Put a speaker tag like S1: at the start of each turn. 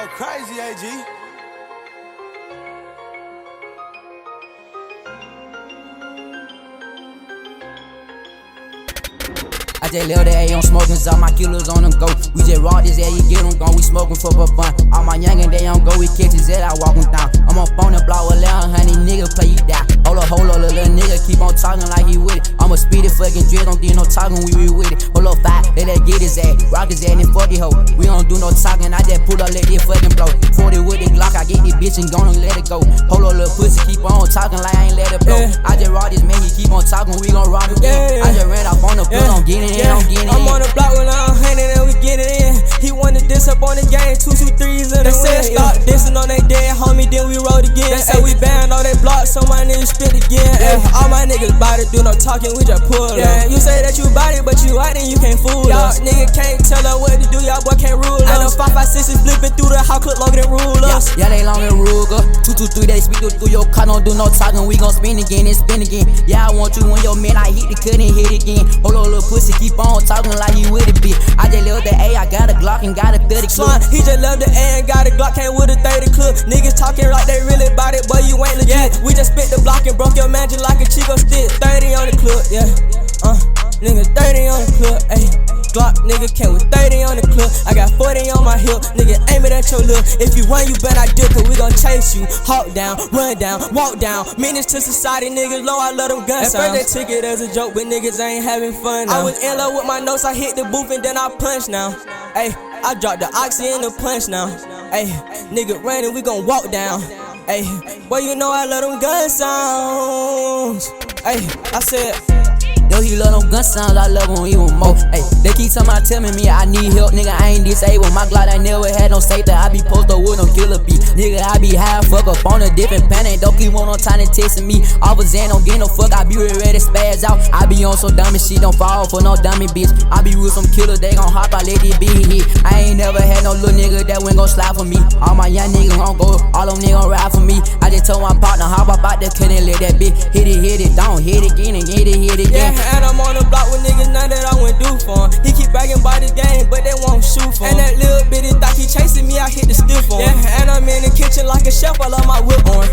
S1: go crazy, AG.
S2: I just left the A on smoking, all my killers on them go. We just raw this air, you get them gone, we smoking for fun. All my youngin' they on go, we catch his head, I walk him down. I'm on phone and block with 1100 nigga play you down. Hold up, little nigga, keep on talking like he with it. I'ma speed it, fucking drill, don't do no talking, we with it. Hold up, 5, let that get his ass, rock his ass and fuck the hoe. We don't do no talking, I just pull up, let this fucking blow. 40 with the Glock, I get this bitch and gonna let it go. Hold up, little pussy, keep on talking like I ain't let it blow. I just raw this man, he keep on talking, we gon' rock again. I just ran off on the pull, don't get it in, don't get it in.
S3: I'm on the block with 100 and we get it in. He wanted this up on the game, 2, 2, 3s in the win. They said stop dissing on they dead homie, then we rolled again. They said we banned all they blocks, so my niggas spit again. All my niggas bout it, do no talking, we just pull up. You say that you bout it, but you out and you can't fool us. Y'all nigga can't tell us what to do, y'all boy can't rule us. I know 5, 5, 6 is flipping through the house, clip longer than rule us.
S2: Yeah, they long and Ruger. 2, 2, 3, they speak through your car, don't do no talking, we gon' spin again and spin again. Yeah, I want you when your man, I hit the cut and hit again. Hold on, little pussy, keep on talking like you with it, bitch. I just left the A, I got a Glock and got a 30 clip.
S3: He just left the A and got a Glock, came with a 30 clip. Niggas talking like they really bout it, but you ain't legit. We just spit the block and broke your mansion like a Chico stick. 30 on the clip, nigga 30 on the clip, ayy. Glock, nigga came with 30 on the clip. I got 40 on my hip, nigga aim it at your lip. If you run, you bet I dip, cause we gon' chase you. Hawk down, run down, walk down. Menace to society, niggas low, I love them gun sounds. At first they took it as a joke, but niggas ain't having fun now. I was in love with my notes, I hit the booth and then I punch now. Ayy, I dropped the oxy in the punch now. Ayy, nigga running, we gon' walk down. Ayy, boy, you know I love them gun sounds. Ayy, I said,
S2: yo, he love them gun sounds, I love them even more. Ay, they keep telling me I need help, nigga, I ain't disabled. My Glock, I never had no safety, I be posted with them killer beat. Nigga, I be high, fuck up on a different planet. Don't keep on time to texting me. All of Zan don't get no fuck, I be ready to spaz out. I be on so dummy shit, don't fall for no dummy bitch. I be with some killers, they gon' hop, I let this bitch hit. I ain't never had no little nigga that went gon' slide for me. All my young niggas gon' go, all them niggas gon' ride for me. I just told my partner, hop up out there, couldn't let that bitch hit it, don't hit it again and hit it again.
S3: Yeah, and I'm on the block with niggas, none that I wouldn't do for him. He keep bragging about his game, but they won't shoot for him. And that little bitty thought he chasing me, I hit the stiff on him. Yeah, and I'm in the kitchen like a chef, I love my whip on.